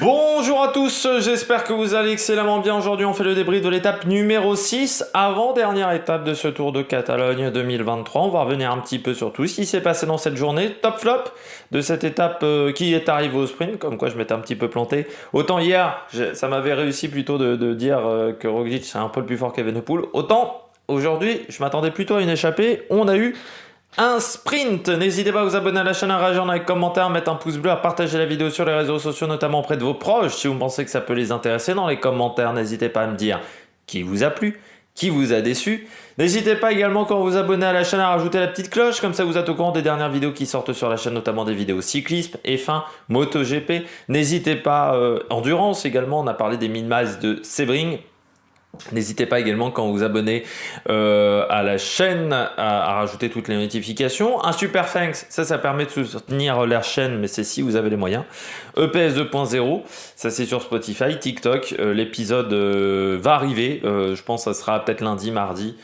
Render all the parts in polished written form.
Bonjour à tous, j'espère que vous allez excellemment bien. Aujourd'hui on fait le débrief de l'étape numéro 6, avant-dernière étape de ce Tour de Catalogne 2023. On va revenir un petit peu sur tout ce qui s'est passé dans cette journée. Top flop de cette étape qui est arrivée au sprint, comme quoi je m'étais un petit peu planté. Autant hier, ça m'avait réussi plutôt de dire que Roglic c'est un peu le plus fort qu'Evenepoel. Autant aujourd'hui, je m'attendais plutôt à une échappée. On a eu un sprint. N'hésitez pas à vous abonner à la chaîne, à réagir dans les commentaires, à mettre un pouce bleu, à partager la vidéo sur les réseaux sociaux, notamment auprès de vos proches. Si vous pensez que ça peut les intéresser dans les commentaires, n'hésitez pas à me dire qui vous a plu, qui vous a déçu. N'hésitez pas également quand vous vous abonnez à la chaîne à rajouter la petite cloche, comme ça vous êtes au courant des dernières vidéos qui sortent sur la chaîne, notamment des vidéos cyclisme, F1, MotoGP. N'hésitez pas, endurance également, on a parlé des min-miles de Sebring. N'hésitez pas également quand vous vous abonnez à la chaîne à rajouter toutes les notifications. Un super thanks, ça permet de soutenir la chaîne, mais c'est si vous avez les moyens. EPS 2.0, ça c'est sur Spotify, TikTok. L'épisode va arriver, je pense que ça sera peut-être lundi, mardi.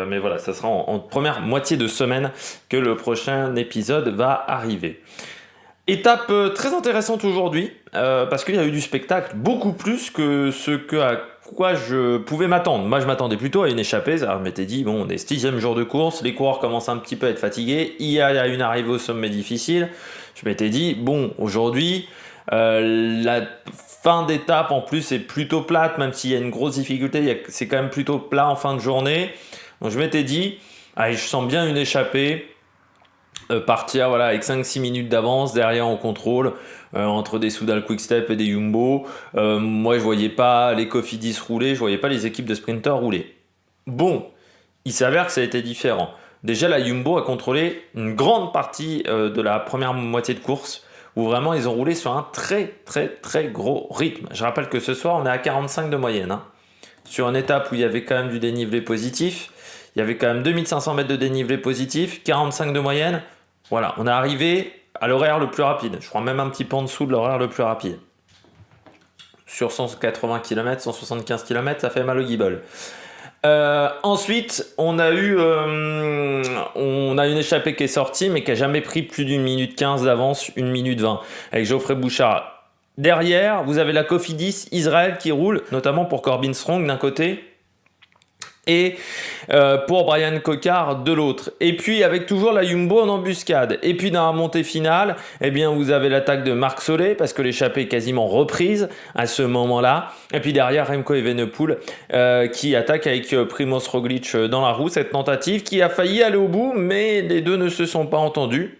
Mais voilà, ça sera en première moitié de semaine que le prochain épisode va arriver. Étape très intéressante aujourd'hui, parce qu'il y a eu du spectacle, beaucoup plus que ce à quoi je pouvais m'attendre. Moi, je m'attendais plutôt à une échappée. Je m'étais dit, bon, on est 6e jour de course, les coureurs commencent un petit peu à être fatigués, il y a une arrivée au sommet difficile. Je m'étais dit, bon, aujourd'hui, la fin d'étape en plus est plutôt plate, même s'il y a une grosse difficulté, c'est quand même plutôt plat en fin de journée. Donc je m'étais dit, allez, je sens bien une échappée. Partir voilà, avec 5-6 minutes d'avance, derrière on contrôle, entre des Soudal Quick-Step et des Jumbo. Moi je voyais pas les Cofidis rouler, je voyais pas les équipes de sprinters rouler. Bon, il s'avère que ça a été différent. Déjà la Jumbo a contrôlé une grande partie de la première moitié de course, où vraiment ils ont roulé sur un très gros rythme. Je rappelle que ce soir on est à 45 de moyenne, hein. Sur une étape où il y avait quand même du dénivelé positif, il y avait quand même 2500 mètres de dénivelé positif, 45 de moyenne. Voilà, on est arrivé à l'horaire le plus rapide. Je crois même un petit peu en dessous de l'horaire le plus rapide. Sur 180 km, 175 km, ça fait mal au guibole. Ensuite, on a une échappée qui est sortie, mais qui n'a jamais pris plus d'une minute 15 d'avance, 1 minute 20, avec Geoffrey Bouchard. Derrière, vous avez la Cofidis Israël qui roule, notamment pour Corbin Strong d'un côté, et pour Brian Cocard de l'autre. Et puis avec toujours la Jumbo en embuscade. Et puis dans la montée finale, eh bien vous avez l'attaque de Marc Solé, parce que l'échappée est quasiment reprise à ce moment-là. Et puis derrière Remco Evenepoel qui attaque avec Primoz Roglic dans la roue. Cette tentative qui a failli aller au bout, mais les deux ne se sont pas entendus.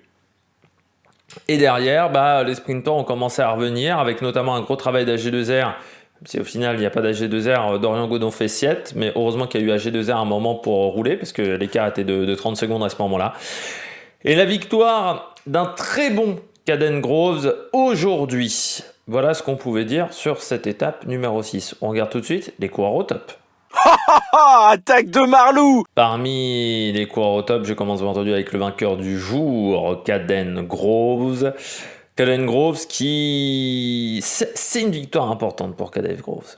Et derrière, les sprinters ont commencé à revenir, avec notamment un gros travail d'AG2R. Si au final il n'y a pas d'AG2R, Dorian Godon fait 7, mais heureusement qu'il y a eu AG2R un moment pour rouler, parce que l'écart était de 30 secondes à ce moment-là. Et la victoire d'un très bon Caden Groves aujourd'hui. Voilà ce qu'on pouvait dire sur cette étape numéro 6. On regarde tout de suite les coureurs au top. Attaque de Marlou! Parmi les coureurs au top, je commence bien entendu avec le vainqueur du jour, Caden Groves. Caden Groves qui... C'est une victoire importante pour Caden Groves.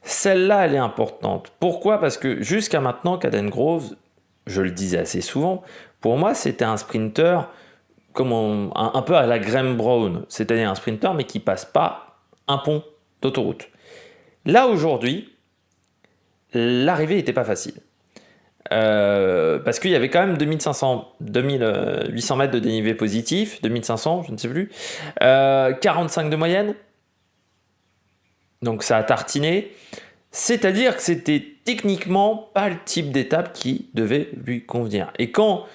Celle-là, elle est importante. Pourquoi? Parce que jusqu'à maintenant, Caden Groves, je le disais assez souvent, pour moi, c'était un sprinter comme un peu à la Graham Brown. C'est-à-dire un sprinter, mais qui passe pas un pont d'autoroute. Là, aujourd'hui, l'arrivée n'était pas facile. Parce qu'il y avait quand même 2800 mètres de dénivelé positif, 2500, je ne sais plus, 45 de moyenne, donc ça a tartiné, c'est-à-dire que c'était techniquement pas le type d'étape qui devait lui convenir. Et quand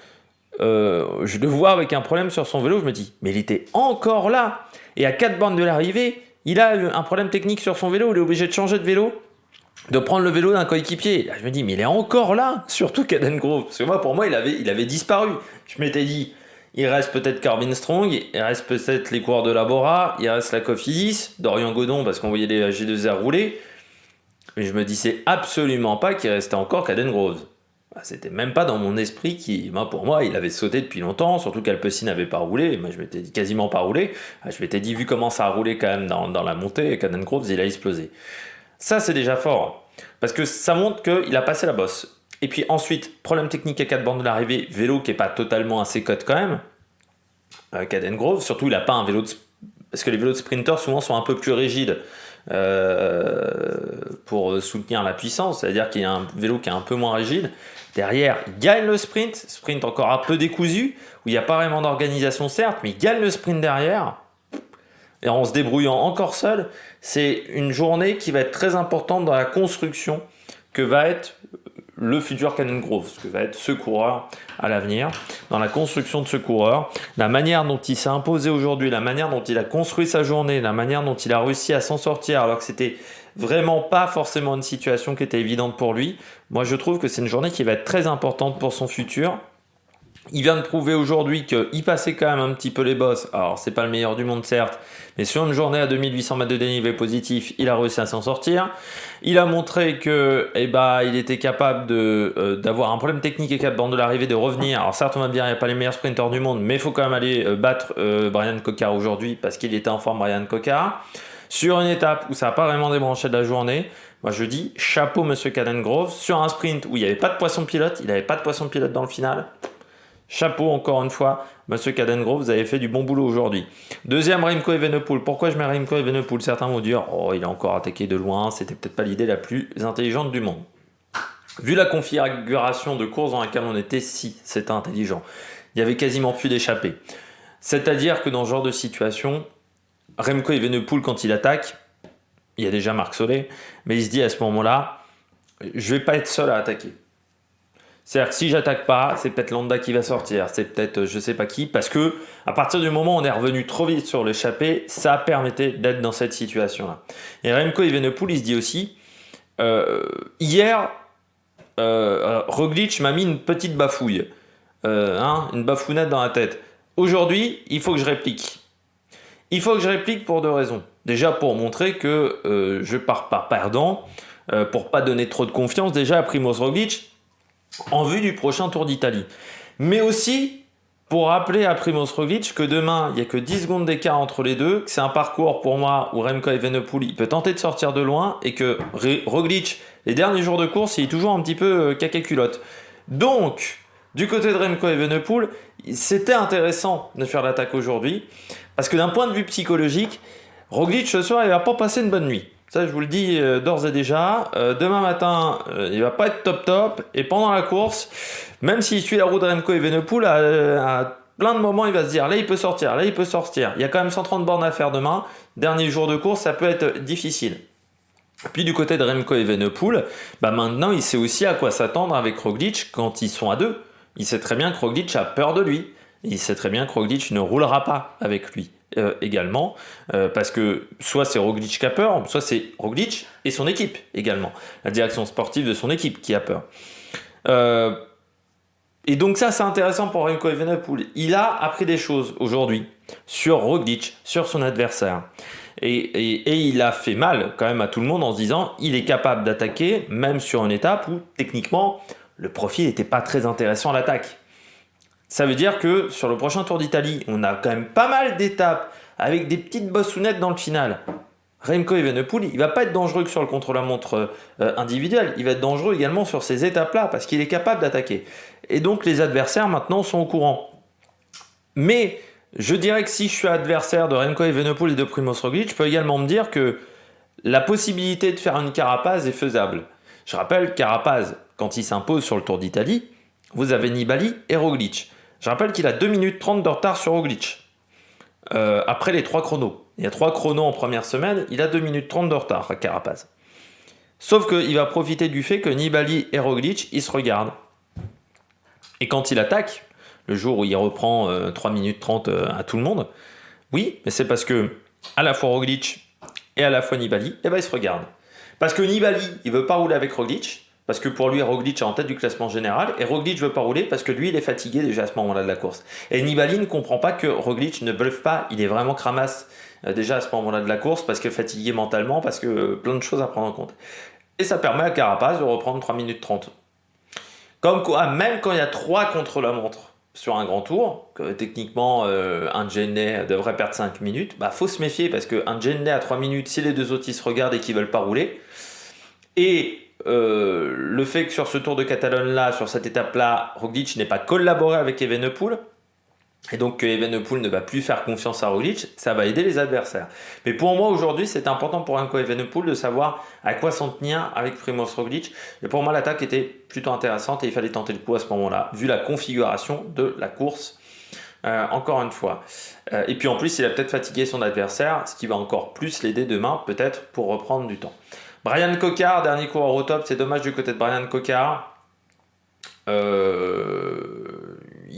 je le vois avec un problème sur son vélo, je me dis, mais il était encore là, et à 4 bornes de l'arrivée, il a un problème technique sur son vélo, il est obligé de changer de vélo, de prendre le vélo d'un coéquipier. Là, je me dis, mais il est encore là, surtout Caden Groves. Parce que moi, pour moi, il avait disparu. Je m'étais dit, il reste peut-être Corbin Strong, il reste peut-être les coureurs de Labora, il reste la Cofidis, Dorian Godon, parce qu'on voyait les G2R rouler. Mais je me disais absolument pas qu'il restait encore Caden Groves. C'était même pas dans mon esprit qui, pour moi, il avait sauté depuis longtemps, surtout qu'Alpecin n'avait pas roulé. Moi, je m'étais dit quasiment pas roulé. Je m'étais dit, vu comment ça a roulé quand même dans la montée, Caden Groves, il a explosé. Ça, c'est déjà fort, parce que ça montre qu'il a passé la bosse. Et puis ensuite, problème technique à 4 bornes de l'arrivée, vélo qui n'est pas totalement assez cut quand même. Caden Groves, surtout il n'a pas un vélo parce que les vélos de sprinter souvent sont un peu plus rigides pour soutenir la puissance, c'est-à-dire qu'il y a un vélo qui est un peu moins rigide. Derrière, il gagne le sprint encore un peu décousu, où il n'y a pas vraiment d'organisation certes, mais il gagne le sprint derrière, et en se débrouillant encore seul. C'est une journée qui va être très importante dans la construction que va être le futur Canon Grove, ce que va être ce coureur à l'avenir, dans la construction de ce coureur, la manière dont il s'est imposé aujourd'hui, la manière dont il a construit sa journée, la manière dont il a réussi à s'en sortir alors que c'était vraiment pas forcément une situation qui était évidente pour lui. Moi je trouve que c'est une journée qui va être très importante pour son futur. Il vient de prouver aujourd'hui qu'il passait quand même un petit peu les bosses. Alors, c'est pas le meilleur du monde, certes, mais sur une journée à 2800 mètres de dénivelé positif, il a réussi à s'en sortir. Il a montré que, il était capable d'avoir un problème technique et 4 bornes de l'arrivée, de revenir. Alors, certes, on va me dire, il n'y a pas les meilleurs sprinteurs du monde, mais il faut quand même aller battre Brian Coquard aujourd'hui parce qu'il était en forme, Brian Coquard. Sur une étape où ça n'a pas vraiment débranché de la journée, moi je dis chapeau, monsieur Canon Grove. Sur un sprint où il n'y avait pas de poisson pilote, il n'avait pas de poisson pilote dans le final. Chapeau encore une fois, monsieur Canon Grove, vous avez fait du bon boulot aujourd'hui. Deuxième, Remco Evenepoel. Pourquoi je mets Remco Evenepoel? Certains vont dire, oh, il a encore attaqué de loin, c'était peut-être pas l'idée la plus intelligente du monde. Vu la configuration de course dans laquelle on était, si, c'était intelligent. Il y avait quasiment plus d'échappée. C'est-à-dire que dans ce genre de situation, Remco Evenepoel, quand il attaque, il y a déjà Marc Solé, mais il se dit à ce moment-là, je vais pas être seul à attaquer. C'est-à-dire que si j'attaque pas, c'est peut-être Landa qui va sortir, c'est peut-être je sais pas qui, parce que à partir du moment où on est revenu trop vite sur l'échappée, ça permettait d'être dans cette situation-là. Et Remco Evenepoel, il se dit aussi, hier, Roglic m'a mis une petite bafouille, une bafounette dans la tête. Aujourd'hui, il faut que je réplique. Il faut que je réplique pour 2 raisons. Déjà pour montrer que je pars pas perdant, pour pas donner trop de confiance déjà à Primož Roglic, en vue du prochain Tour d'Italie. Mais aussi pour rappeler à Primož Roglic que demain, il n'y a que 10 secondes d'écart entre les deux, que c'est un parcours pour moi où Remco Evenepoel il peut tenter de sortir de loin et que Roglic, les derniers jours de course, il est toujours un petit peu caca-culotte. Donc, du côté de Remco Evenepoel, c'était intéressant de faire l'attaque aujourd'hui parce que d'un point de vue psychologique, Roglic ce soir, il va pas passer une bonne nuit. Ça, je vous le dis d'ores et déjà. Demain matin, il va pas être top. Et pendant la course, même s'il suit la route de Remco Evenepoel, à plein de moments, il va se dire, là, il peut sortir. Il y a quand même 130 bornes à faire demain. Dernier jour de course, ça peut être difficile. Puis du côté de Remco Evenepoel, maintenant, il sait aussi à quoi s'attendre avec Roglic quand ils sont à 2. Il sait très bien que Roglic a peur de lui. Il sait très bien que Roglic ne roulera pas avec lui. Également, parce que soit c'est Roglic qui a peur, soit c'est Roglic et son équipe également, la direction sportive de son équipe qui a peur. Et donc ça c'est intéressant pour Remco Evenepoel. Il a appris des choses aujourd'hui sur Roglic, sur son adversaire. Et il a fait mal quand même à tout le monde en se disant il est capable d'attaquer même sur une étape où techniquement le profil n'était pas très intéressant à l'attaque. Ça veut dire que sur le prochain Tour d'Italie, on a quand même pas mal d'étapes avec des petites bossounettes dans le final. Remco Evenepoel, il va pas être dangereux que sur le contre-la-montre individuel, il va être dangereux également sur ces étapes-là parce qu'il est capable d'attaquer. Et donc les adversaires maintenant sont au courant. Mais je dirais que si je suis adversaire de Remco Evenepoel et de Primož Roglic, je peux également me dire que la possibilité de faire une Carapaz est faisable. Je rappelle, Carapaz, quand il s'impose sur le Tour d'Italie, vous avez Nibali et Roglic. Je rappelle qu'il a 2 minutes 30 de retard sur Roglic. Après les 3 chronos. Il y a 3 chronos en première semaine, il a 2 minutes 30 de retard à Carapaz. Sauf qu'il va profiter du fait que Nibali et Roglic, ils se regardent. Et quand il attaque, le jour où il reprend 3 minutes 30 à tout le monde, oui, mais c'est parce que à la fois Roglic et à la fois Nibali, ils se regardent. Parce que Nibali, il veut pas rouler avec Roglic, parce que pour lui, Roglic est en tête du classement général, et Roglic veut pas rouler parce que lui, il est fatigué déjà à ce moment-là de la course. Et Nibali ne comprend pas que Roglic ne bluffe pas, il est vraiment cramasse déjà à ce moment-là de la course, parce que fatigué mentalement, parce que plein de choses à prendre en compte. Et ça permet à Carapaz de reprendre 3 minutes 30. Comme quoi, même quand il y a 3 contre la montre sur un grand tour, que techniquement un Genney devrait perdre 5 minutes, faut se méfier, parce qu'un Genney à 3 minutes, si les deux autres ils se regardent et qu'ils veulent pas rouler, et le fait que sur ce Tour de Catalogne là, sur cette étape là, Roglic n'ait pas collaboré avec Evenepoel, et donc que Evenepoel ne va plus faire confiance à Roglic, ça va aider les adversaires. Mais pour moi aujourd'hui, c'est important pour Remco Evenepoel de savoir à quoi s'en tenir avec Primož Roglic. Et pour moi, l'attaque était plutôt intéressante et il fallait tenter le coup à ce moment-là, vu la configuration de la course. Encore une fois. Et puis en plus, il a peut-être fatigué son adversaire, ce qui va encore plus l'aider demain, peut-être, pour reprendre du temps. Bryan Coquard, dernier coureur au top, c'est dommage du côté de Bryan Coquard. Il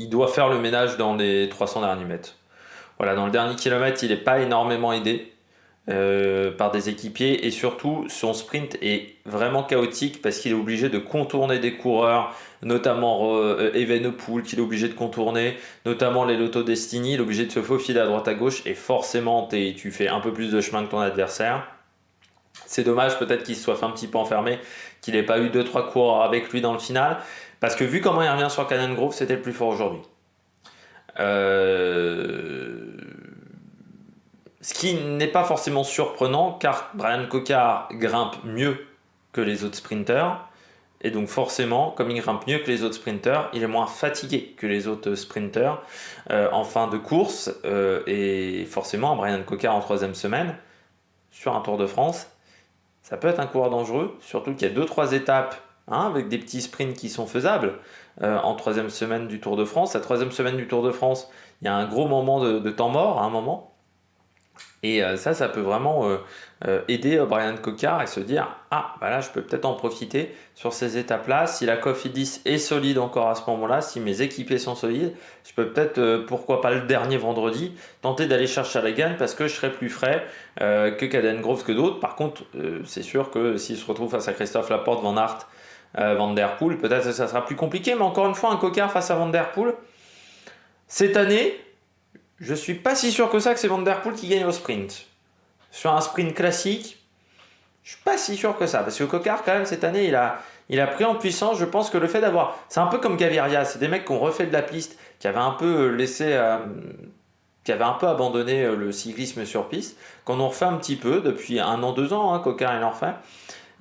doit faire le ménage dans les 300 derniers mètres. Voilà, dans le dernier kilomètre, il n'est pas énormément aidé par des équipiers et surtout son sprint est vraiment chaotique parce qu'il est obligé de contourner des coureurs, notamment Evenepoel qu'il est obligé de contourner, notamment les Lotto Destiny, il est obligé de se faufiler à droite à gauche et forcément tu fais un peu plus de chemin que ton adversaire. C'est dommage peut-être qu'il se soit fait un petit peu enfermer, qu'il n'ait pas eu 2-3 coureurs avec lui dans le final, parce que vu comment il revient sur Canyon Grove, c'était le plus fort aujourd'hui. Ce qui n'est pas forcément surprenant car Bryan Coquard grimpe mieux que les autres sprinters et donc forcément comme il grimpe mieux que les autres sprinters il est moins fatigué que les autres sprinters en fin de course et forcément Bryan Coquard en 3e semaine sur un Tour de France ça peut être un coureur dangereux surtout qu'il y a 2-3 étapes avec des petits sprints qui sont faisables en 3e semaine du Tour de France. La 3e semaine du Tour de France il y a un gros moment de temps mort à un moment. Et ça peut vraiment aider Bryan Coquard et se dire ah bah là je peux peut-être en profiter sur ces étapes-là. Si la Cofidis est solide encore à ce moment-là, si mes équipiers sont solides, je peux peut-être pourquoi pas le dernier vendredi tenter d'aller chercher à la gagne parce que je serai plus frais que Caden Groves que d'autres. Par contre, c'est sûr que s'il se retrouve face à Christophe Laporte, Van Aert, Van Der Poel, peut-être que ça sera plus compliqué. Mais encore une fois, un Coquard face à Van Der Poel cette année. Je suis pas si sûr que ça que c'est Van Der Poel qui gagne au sprint. Sur un sprint classique, je suis pas si sûr que ça. Parce que Coquard, quand même, cette année, il a pris en puissance. Je pense que le fait d'avoir... C'est un peu comme Gaviria. C'est des mecs qui ont refait de la piste, qui avaient un peu qui avaient un peu abandonné le cyclisme sur piste, qu'on en refait un petit peu depuis 1 an, 2 ans. Coquard, il en refait.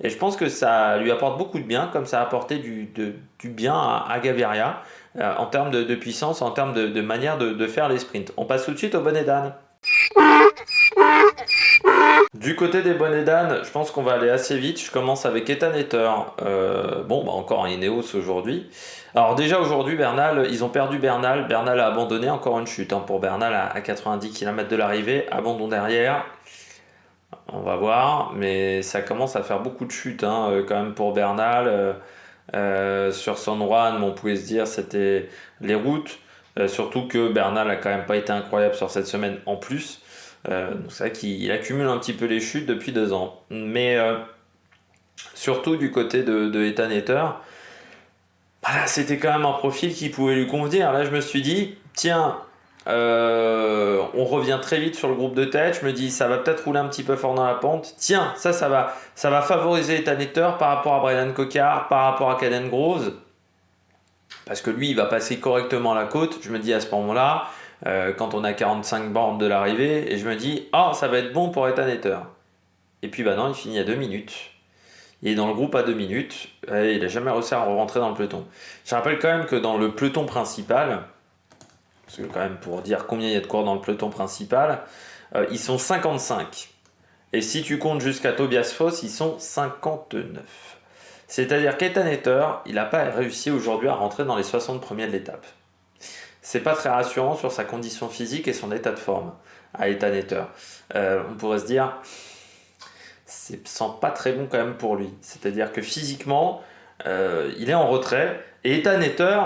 Et je pense que ça lui apporte beaucoup de bien, comme ça a apporté du bien à Gaviria. En termes de puissance, en termes de manière de faire les sprints. On passe tout de suite au bonnet d'âne. Du côté des bonnets d'âne, je pense qu'on va aller assez vite. Je commence avec Ethan Etter. Encore un Ineos aujourd'hui. Alors déjà aujourd'hui, Bernal, ils ont perdu Bernal. Bernal a abandonné, encore une chute pour Bernal à 90 km de l'arrivée. Abandon derrière. On va voir, mais ça commence à faire beaucoup de chutes quand même pour Bernal. Sur San Juan, on pouvait se dire c'était les routes, surtout que Bernal a quand même pas été incroyable sur cette semaine en plus. Donc c'est vrai qu'il accumule un petit peu les chutes depuis 2 ans. Mais surtout du côté de Ethan Etter, c'était quand même un profil qui pouvait lui convenir. Là je me suis dit, tiens, on revient très vite sur le groupe de tête. Je me dis ça va peut-être rouler un petit peu fort dans la pente. Tiens, ça va favoriser Ethan Etter par rapport à Bryan Coquard, par rapport à Caden Groves, parce que lui il va passer correctement la côte. Je me dis à ce moment-là, quand on a 45 bornes de l'arrivée, et je me dis ça va être bon pour Ethan Etter. Et puis non, il finit à 2 minutes. Il est dans le groupe à 2 minutes et il n'a jamais réussi à rentrer dans le peloton. Je rappelle quand même que dans le peloton principal, parce que quand même pour dire combien il y a de coureurs dans le peloton principal, ils sont 55. Et si tu comptes jusqu'à Tobias Foss, ils sont 59. C'est-à-dire qu'Ethan Etter, il n'a pas réussi aujourd'hui à rentrer dans les 60 premiers de l'étape. C'est pas très rassurant sur sa condition physique et son état de forme à Ethan Etter. On pourrait se dire, c'est sent pas très bon quand même pour lui. C'est-à-dire que physiquement, il est en retrait. Et Ethan Etter,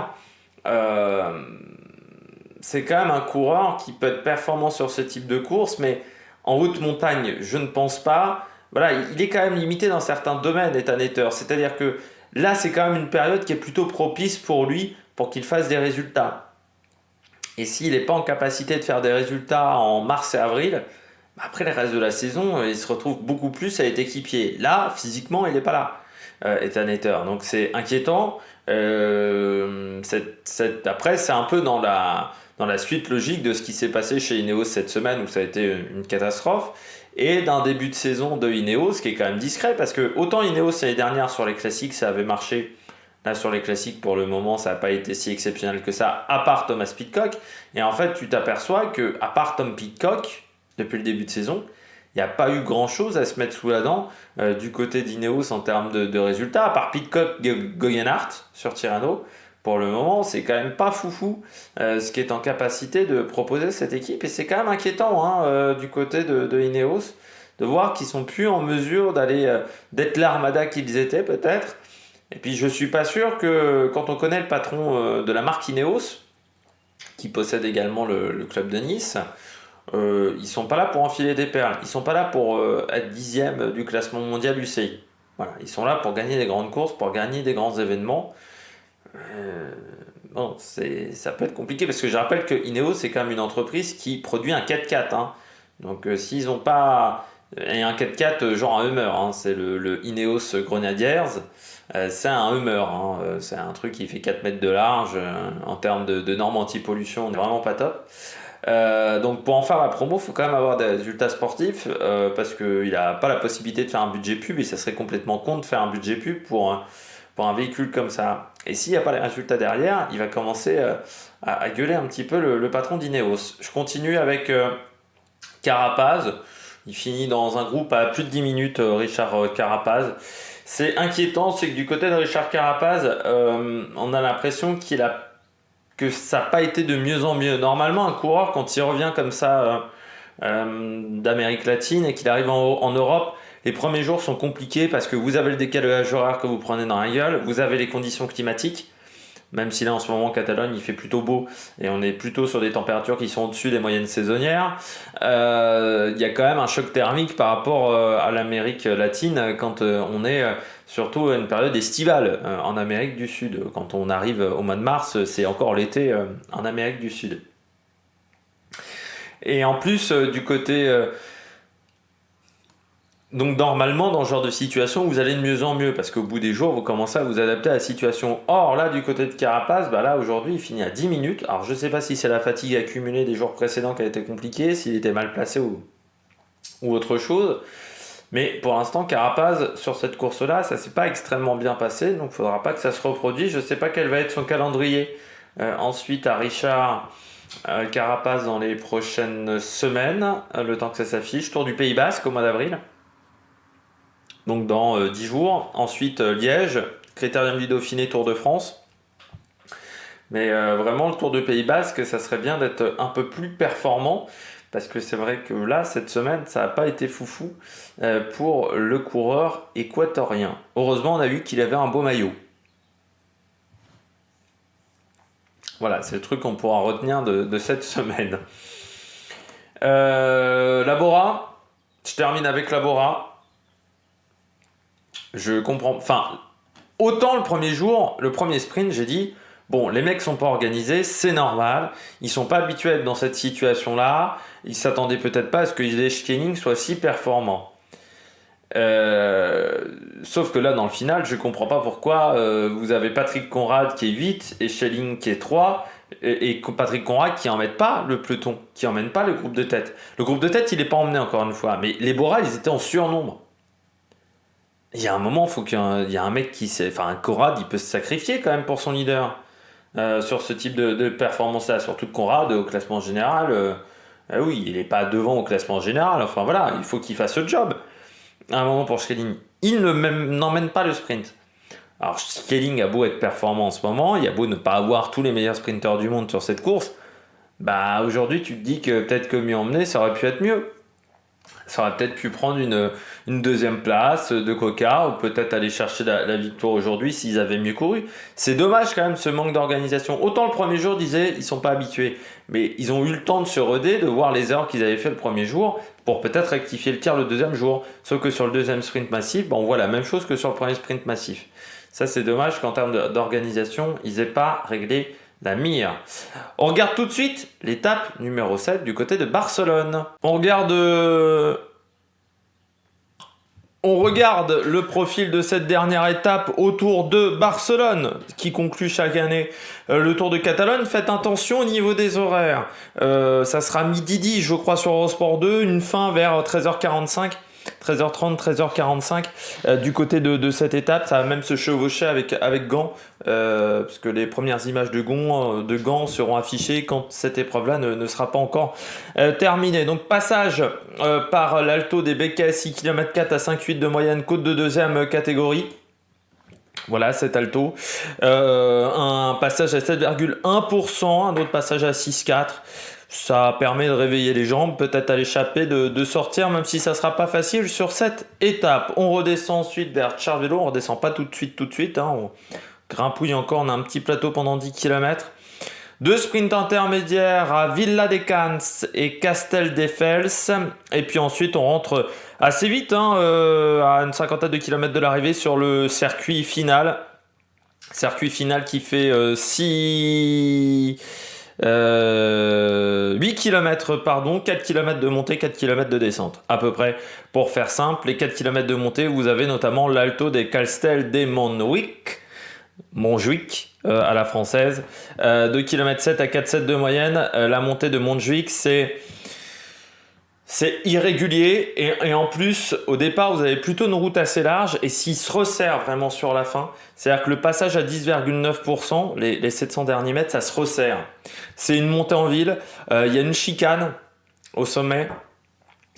c'est quand même un coureur qui peut être performant sur ce type de course, mais en haute montagne, je ne pense pas. Voilà, il est quand même limité dans certains domaines, Ethan Etter. C'est-à-dire que là, c'est quand même une période qui est plutôt propice pour lui, pour qu'il fasse des résultats. Et s'il n'est pas en capacité de faire des résultats en mars et avril, après le reste de la saison, il se retrouve beaucoup plus à être équipier. Là, physiquement, il n'est pas là, Ethan Etter. Donc c'est inquiétant. Après, c'est un peu dans la suite logique de ce qui s'est passé chez Ineos cette semaine où ça a été une catastrophe et d'un début de saison de Ineos qui est quand même discret parce que autant Ineos l'année dernière sur les classiques ça avait marché Là, sur les classiques, pour le moment, ça n'a pas été si exceptionnel que ça, à part Thomas Pidcock. Et en fait, tu t'aperçois que, à part Tom Pidcock, depuis le début de saison, il n'y a pas eu grand-chose à se mettre sous la dent du côté d'Ineos en termes de résultats, à part Pidcock Geoghegan-Hart sur Tirreno. Pour le moment, c'est quand même pas foufou ce qui est en capacité de proposer cette équipe. Et c'est quand même inquiétant du côté de Ineos de voir qu'ils sont plus en mesure d'être l'armada qu'ils étaient peut-être. Et puis je suis pas sûr que quand on connaît le patron de la marque Ineos, qui possède également le club de Nice, ils sont pas là pour enfiler des perles. Ils sont pas là pour être 10e du classement mondial UCI. Voilà, ils sont là pour gagner des grandes courses, pour gagner des grands événements. Bon, ça peut être compliqué parce que je rappelle que Ineos c'est quand même une entreprise qui produit un 4x4. Donc s'ils n'ont pas un 4x4 genre un Hummer, c'est le Ineos Grenadiers, c'est un Hummer, c'est un truc qui fait 4 mètres de large. En termes de normes anti-pollution, on n'est vraiment pas top. Donc pour en faire la promo, il faut quand même avoir des résultats sportifs parce qu'il n'a pas la possibilité de faire un budget pub et ça serait complètement con de faire un budget pub pour un véhicule comme ça. Et s'il n'y a pas les résultats derrière, il va commencer à gueuler un petit peu le patron d'Ineos. Je continue avec Carapaz. Il finit dans un groupe à plus de 10 minutes, Richard Carapaz. C'est inquiétant, c'est que du côté de Richard Carapaz, on a l'impression que ça n'a pas été de mieux en mieux. Normalement, un coureur, quand il revient comme ça d'Amérique latine et qu'il arrive en Europe, les premiers jours sont compliqués parce que vous avez le décalage horaire que vous prenez dans la gueule, vous avez les conditions climatiques, même si là en ce moment en Catalogne il fait plutôt beau et on est plutôt sur des températures qui sont au-dessus des moyennes saisonnières. Il y a quand même un choc thermique par rapport à l'Amérique latine quand on est surtout à une période estivale en Amérique du Sud. Quand on arrive au mois de mars, c'est encore l'été en Amérique du Sud. Et en plus du côté... Donc normalement, dans ce genre de situation, vous allez de mieux en mieux parce qu'au bout des jours, vous commencez à vous adapter à la situation. Or, là, du côté de Carapaz, là, aujourd'hui, il finit à 10 minutes. Alors, je ne sais pas si c'est la fatigue accumulée des jours précédents qui a été compliquée, s'il était mal placé ou autre chose. Mais pour l'instant, Carapaz, sur cette course-là, ça ne s'est pas extrêmement bien passé. Donc, il ne faudra pas que ça se reproduise. Je ne sais pas quel va être son calendrier. Ensuite, à Richard Carapaz dans les prochaines semaines, le temps que ça s'affiche. Tour du Pays Basque au mois d'avril. Donc dans 10 jours. Ensuite Liège, Critérium du Dauphiné, Tour de France. Mais vraiment le Tour de Pays Basque, ça serait bien d'être un peu plus performant parce que c'est vrai que là, cette semaine, ça n'a pas été foufou pour le coureur équatorien. Heureusement, on a vu qu'il avait un beau maillot. Voilà, c'est le truc qu'on pourra retenir de cette semaine. Labora, je termine avec Labora. Je comprends. Enfin, autant le premier jour, le premier sprint, j'ai dit bon, les mecs sont pas organisés, c'est normal. Ils sont pas habitués à être dans cette situation-là. Ils s'attendaient peut-être pas à ce que les Schelling soient si performants. Sauf que là, dans le final, je comprends pas pourquoi vous avez Patrick Conrad qui est 8 et Schelling qui est 3 et Patrick Conrad qui emmène pas le peloton, qui emmène pas le groupe de tête. Le groupe de tête, il est pas emmené encore une fois, mais les Bora, ils étaient en surnombre. Il y a un moment, faut qu'il y a un mec un Conrad, il peut se sacrifier quand même pour son leader sur ce type de performance-là. Surtout que Conrad, au classement général, oui, il n'est pas devant au classement général. Enfin voilà, il faut qu'il fasse le job. À un moment pour Schelling, il n'emmène pas le sprint. Alors Schelling a beau être performant en ce moment, il a beau ne pas avoir tous les meilleurs sprinteurs du monde sur cette course. Bah aujourd'hui, tu te dis que peut-être que mieux emmené, ça aurait pu être mieux. Ça aurait peut-être pu prendre une deuxième place de Coca ou peut-être aller chercher la victoire aujourd'hui s'ils avaient mieux couru. C'est dommage quand même ce manque d'organisation. Autant le premier jour disait ils sont pas habitués, mais ils ont eu le temps de se roder, de voir les erreurs qu'ils avaient fait le premier jour pour peut-être rectifier le tir le deuxième jour. Sauf que sur le deuxième sprint massif, on voit la même chose que sur le premier sprint massif. Ça c'est dommage qu'en termes d'organisation, ils n'aient pas réglé la mire. On regarde tout de suite l'étape numéro 7 du côté de Barcelone. On regarde le profil de cette dernière étape autour de Barcelone qui conclut chaque année le Tour de Catalogne. Faites attention au niveau des horaires. Ça sera midi 10, je crois, sur Eurosport 2, une fin vers 13h45. 13h30, 13h45 du côté de cette étape. Ça va même se chevaucher avec Gand, puisque les premières images de Gand seront affichées quand cette épreuve-là ne sera pas encore terminée. Donc passage par l'Alto des Béquets, 6 km 4 à 5,8 de moyenne, côte de deuxième catégorie. Voilà, cet Alto. Un passage à 7,1%, un autre passage à 6,4%. Ça permet de réveiller les jambes, peut-être à l'échappée de sortir, même si ça ne sera pas facile sur cette étape. On redescend ensuite vers Charvelo, on ne redescend pas tout de suite. On grimpouille encore, on a un petit plateau pendant 10 km. Deux sprints intermédiaires à Viladecans et Casteldefels. Et puis ensuite, on rentre assez vite, à une cinquantaine de kilomètres de l'arrivée sur le circuit final. Circuit final qui fait 8 km, 4 km de montée, 4 km de descente. À peu près, pour faire simple, les 4 km de montée, vous avez notamment l'Alto des Castel de Montjuïc, à la française, 2 km 7 à 4,7 de moyenne. La montée de Montjuïc, c'est irrégulier et en plus, au départ, vous avez plutôt une route assez large et s'il se resserre vraiment sur la fin, c'est-à-dire que le passage à 10,9%, les 700 derniers mètres, ça se resserre. C'est une montée en ville, il y a une chicane au sommet.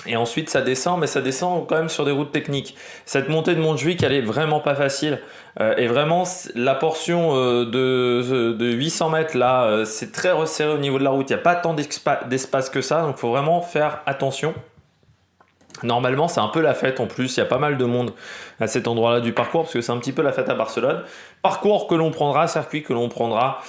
Et ensuite ça descend, mais ça descend quand même sur des routes techniques. Cette montée de Montjuïc, elle est vraiment pas facile. Et vraiment, la portion de 800 mètres là, c'est très resserré au niveau de la route. Il n'y a pas tant d'espace que ça, donc il faut vraiment faire attention. Normalement, c'est un peu la fête en plus. Il y a pas mal de monde à cet endroit-là du parcours parce que c'est un petit peu la fête à Barcelone. Parcours que l'on prendra, circuit que l'on prendra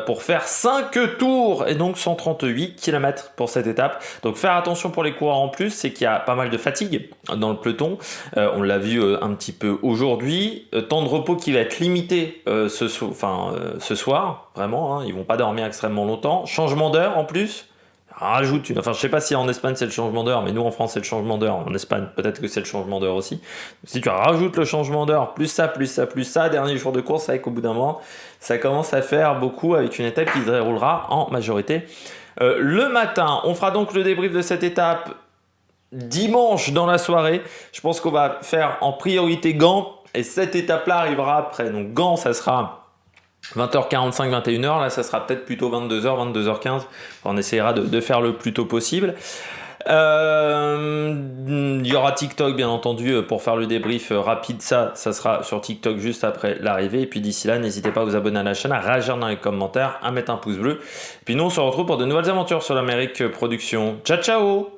pour faire 5 tours et donc 138 km pour cette étape. Donc faire attention pour les coureurs en plus, c'est qu'il y a pas mal de fatigue dans le peloton. On l'a vu un petit peu aujourd'hui. Temps de repos qui va être limité ce soir, vraiment. Ils vont pas dormir extrêmement longtemps. Changement d'heure en plus. Rajoute je sais pas si en Espagne c'est le changement d'heure, mais nous en France c'est le changement d'heure. En Espagne, peut-être que c'est le changement d'heure aussi. Si tu rajoutes le changement d'heure, plus ça, dernier jour de course, c'est vrai qu'au bout d'un moment, ça commence à faire beaucoup avec une étape qui se déroulera en majorité le matin. On fera donc le débrief de cette étape dimanche dans la soirée. Je pense qu'on va faire en priorité Gand et cette étape-là arrivera après. Donc Gand, ça sera 20h45, 21h, là ça sera peut-être plutôt 22h, 22h15, on essaiera de faire le plus tôt possible. Il y aura TikTok bien entendu pour faire le débrief rapide, ça sera sur TikTok juste après l'arrivée. Et puis d'ici là, n'hésitez pas à vous abonner à la chaîne, à réagir dans les commentaires, à mettre un pouce bleu. Et puis nous on se retrouve pour de nouvelles aventures sur l'Amérique Production. Ciao ciao.